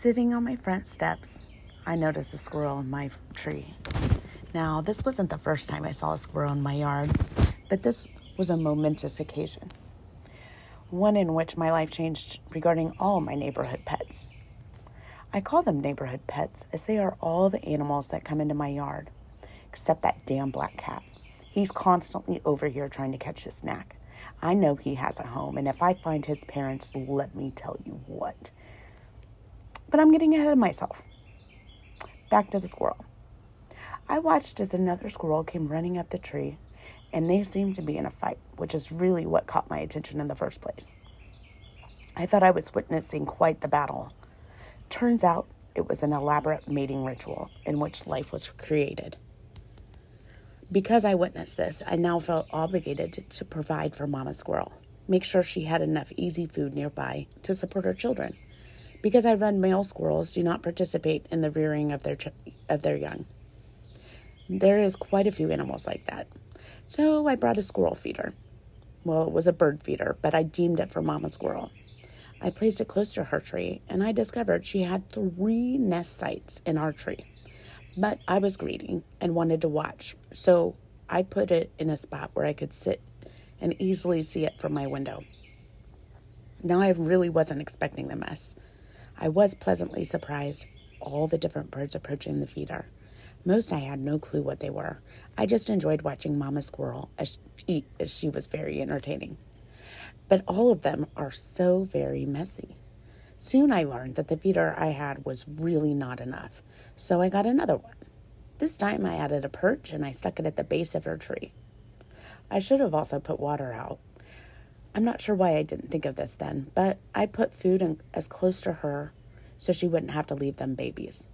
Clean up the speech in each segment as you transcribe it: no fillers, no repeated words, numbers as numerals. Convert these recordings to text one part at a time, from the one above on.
Sitting on my front steps, I noticed a squirrel in my tree. Now, this wasn't the first time I saw a squirrel in my yard, but this was a momentous occasion, one in which my life changed regarding all my neighborhood pets. I call them neighborhood pets as they are all the animals that come into my yard, except that damn black cat. He's constantly over here trying to catch a snack. I know he has a home, and if I find his parents, let me tell you what. But I'm getting ahead of myself. Back to the squirrel. I watched as another squirrel came running up the tree, and they seemed to be in a fight, which is really what caught my attention in the first place. I thought I was witnessing quite the battle. Turns out it was an elaborate mating ritual in which life was created. Because I witnessed this, I now felt obligated to provide for Mama Squirrel, make sure she had enough easy food nearby to support her children. Because I read male squirrels do not participate in the rearing of their young. There is quite a few animals like that. So I brought a squirrel feeder. Well, it was a bird feeder, but I deemed it for Mama Squirrel. I placed it close to her tree, and I discovered she had 3 nest sites in our tree. But I was greedy and wanted to watch, so I put it in a spot where I could sit and easily see it from my window. Now, I really wasn't expecting the mess. I was pleasantly surprised, all the different birds approaching the feeder. Most I had no clue what they were. I just enjoyed watching Mama Squirrel eat, as she was very entertaining. But all of them are so very messy. Soon I learned that the feeder I had was really not enough, so I got another one. This time I added a perch and I stuck it at the base of her tree. I should have also put water out. I'm not sure why I didn't think of this then, but I put food as close to her so she wouldn't have to leave them babies.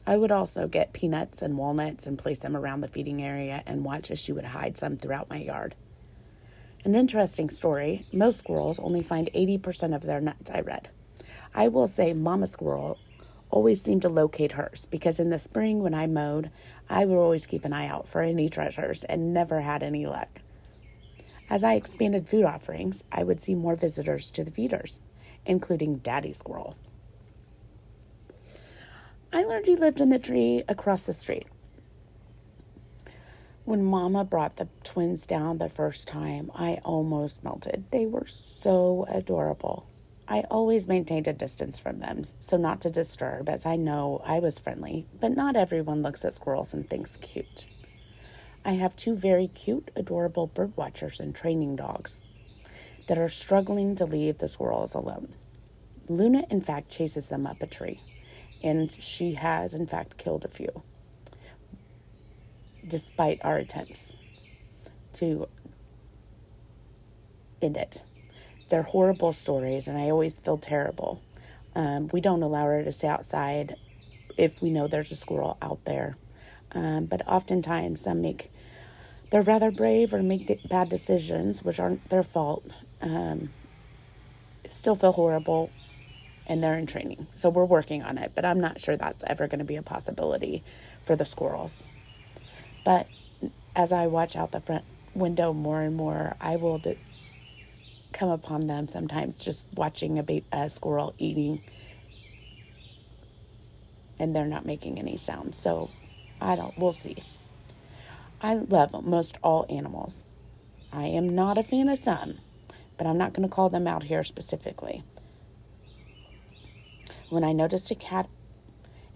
I would also get peanuts and walnuts and place them around the feeding area and watch as she would hide some throughout my yard. An interesting story, most squirrels only find 80% of their nuts, I read. I will say Mama Squirrel always seemed to locate hers because in the spring when I mowed, I would always keep an eye out for any treasures and never had any luck. As I expanded food offerings, I would see more visitors to the feeders, including Daddy Squirrel. I learned he lived in the tree across the street. When Mama brought the twins down the first time, I almost melted. They were so adorable. I always maintained a distance from them, so not to disturb, as I know I was friendly, but not everyone looks at squirrels and thinks cute. I have 2 very cute, adorable bird watchers and training dogs that are struggling to leave the squirrels alone. Luna, in fact, chases them up a tree, and she has, in fact, killed a few, despite our attempts to end it. They're horrible stories, and I always feel terrible. We don't allow her to stay outside if we know there's a squirrel out there. But oftentimes they're rather brave or make bad decisions, which aren't their fault. Still feel horrible, and they're in training. So we're working on it, but I'm not sure that's ever going to be a possibility for the squirrels. But as I watch out the front window more and more, I will come upon them sometimes just watching a squirrel eating, and they're not making any sound. So we'll see. I love most all animals. I am not a fan of some, but I'm not going to call them out here specifically. When I noticed a cat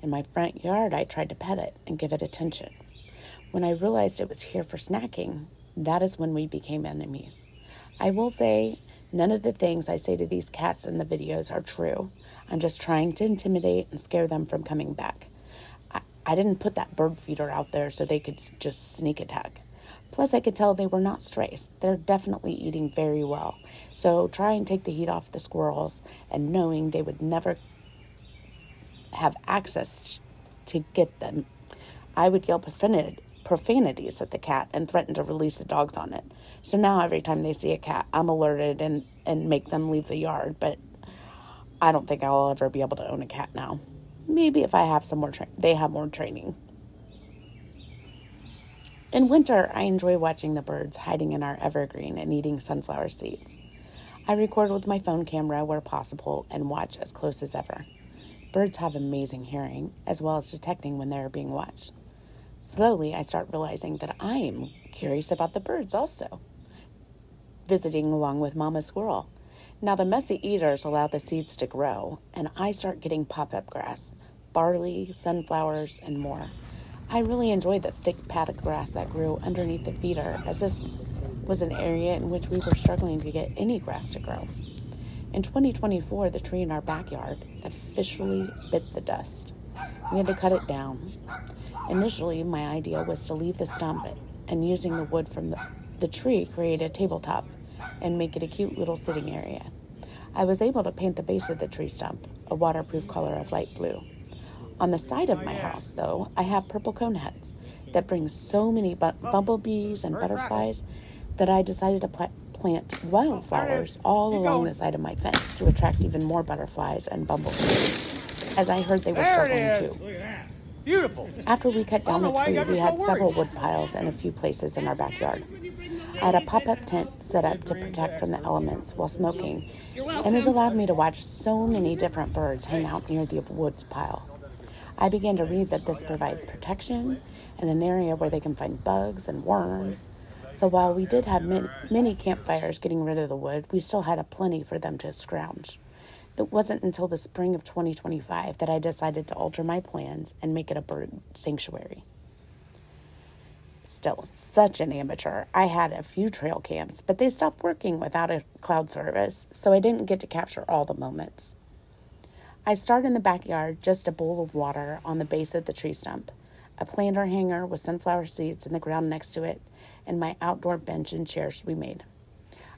in my front yard, I tried to pet it and give it attention. When I realized it was here for snacking, that is when we became enemies. I will say none of the things I say to these cats in the videos are true. I'm just trying to intimidate and scare them from coming back. I didn't put that bird feeder out there so they could just sneak attack. Plus, I could tell they were not strays. They're definitely eating very well. So try and take the heat off the squirrels, and knowing they would never have access to get them, I would yell profanities at the cat and threaten to release the dogs on it. So now every time they see a cat, I'm alerted and make them leave the yard. But I don't think I'll ever be able to own a cat now. Maybe if I have they have more training. In winter, I enjoy watching the birds hiding in our evergreen and eating sunflower seeds. I record with my phone camera where possible and watch as close as ever. Birds have amazing hearing, as well as detecting when they are being watched. Slowly, I start realizing that I am curious about the birds also, visiting along with Mama Squirrel. Now, the messy eaters allow the seeds to grow, and I start getting pop-up grass, barley, sunflowers, and more. I really enjoyed the thick paddock grass that grew underneath the feeder, as this was an area in which we were struggling to get any grass to grow. In 2024, the tree in our backyard officially bit the dust. We had to cut it down. Initially, my idea was to leave the stump and using the wood from the tree create a tabletop and make it a cute little sitting area. I was able to paint the base of the tree stump a waterproof color of light blue. On the side of my house, though, I have purple cone heads that bring so many bumblebees and butterflies that I decided to plant wildflowers all along the side of my fence to attract even more butterflies and bumblebees, as I heard they were struggling too. Beautiful. After we cut down the tree, we had several wood piles in a few places in our backyard. I had a pop-up tent set up to protect from the elements while smoking, and it allowed me to watch so many different birds hang out near the woods pile. I began to read that this provides protection and an area where they can find bugs and worms. So while we did have many campfires getting rid of the wood, we still had a plenty for them to scrounge. It wasn't until the spring of 2025 that I decided to alter my plans and make it a bird sanctuary. Still, such an amateur. I had a few trail cams, but they stopped working without a cloud service, so I didn't get to capture all the moments. I start in the backyard, just a bowl of water on the base of the tree stump, a planter hanger with sunflower seeds in the ground next to it, and my outdoor bench and chairs we made.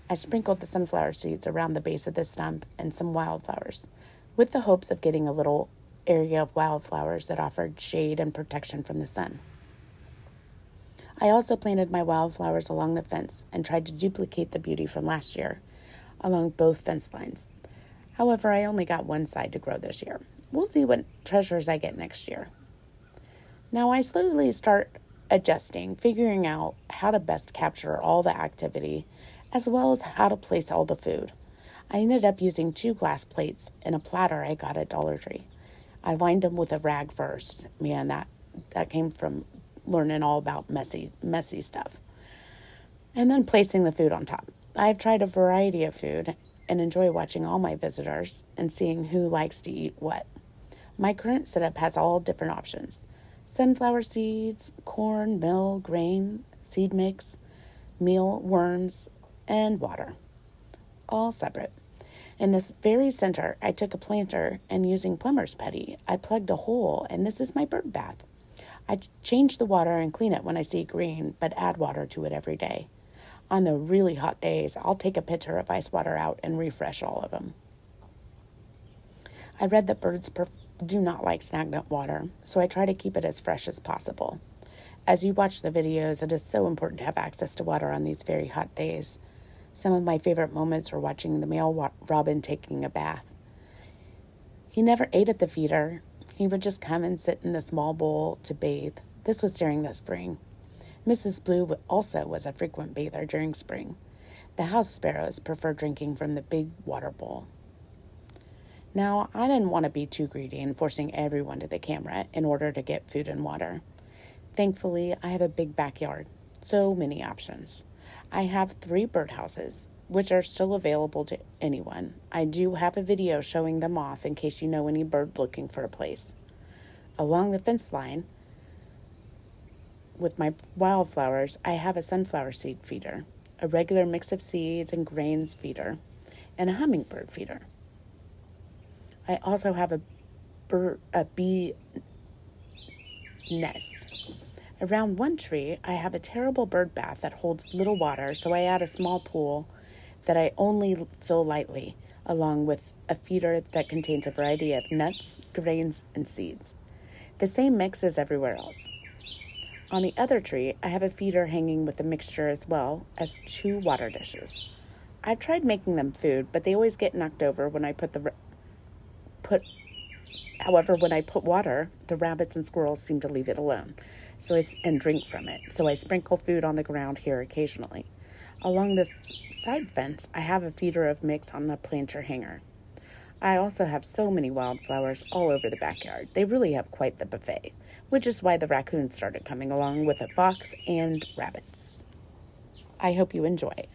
I sprinkled the sunflower seeds around the base of the stump and some wildflowers, with the hopes of getting a little area of wildflowers that offered shade and protection from the sun. I also planted my wildflowers along the fence and tried to duplicate the beauty from last year along both fence lines. However, I only got one side to grow this year. We'll see what treasures I get next year. Now I slowly start adjusting, figuring out how to best capture all the activity, as well as how to place all the food. I ended up using 2 glass plates and a platter I got at Dollar Tree. I lined them with a rag first. Man, that came from learning all about messy stuff. And then placing the food on top. I've tried a variety of food and enjoy watching all my visitors and seeing who likes to eat what. My current setup has all different options: sunflower seeds, corn, mill, grain, seed mix, meal, worms, and water, all separate. In this very center, I took a planter and using plumber's putty, I plugged a hole, and this is my bird bath. I change the water and clean it when I see green, but add water to it every day. On the really hot days, I'll take a pitcher of ice water out and refresh all of them. I read that birds do not like stagnant water, so I try to keep it as fresh as possible. As you watch the videos, it is so important to have access to water on these very hot days. Some of my favorite moments are watching the male robin taking a bath. He never ate at the feeder. He would just come and sit in the small bowl to bathe. This was during the spring. Mrs. Blue also was a frequent bather during spring. The house sparrows prefer drinking from the big water bowl. Now, I didn't want to be too greedy in forcing everyone to the camera in order to get food and water. Thankfully, I have a big backyard, so many options. I have 3 birdhouses, which are still available to anyone. I do have a video showing them off in case you know any bird looking for a place. Along the fence line, with my wildflowers, I have a sunflower seed feeder, a regular mix of seeds and grains feeder, and a hummingbird feeder. I also have a bee nest. Around one tree, I have a terrible bird bath that holds little water, so I add a small pool that I only fill lightly, along with a feeder that contains a variety of nuts, grains, and seeds. The same mix as everywhere else. On the other tree, I have a feeder hanging with a mixture as well as 2 water dishes. I've tried making them food, but they always get knocked over when I However, when I put water, the rabbits and squirrels seem to leave it alone and drink from it, so I sprinkle food on the ground here occasionally. Along this side fence, I have a feeder of mix on a planter hanger. I also have so many wildflowers all over the backyard. They really have quite the buffet, which is why the raccoons started coming along with a fox and rabbits. I hope you enjoy.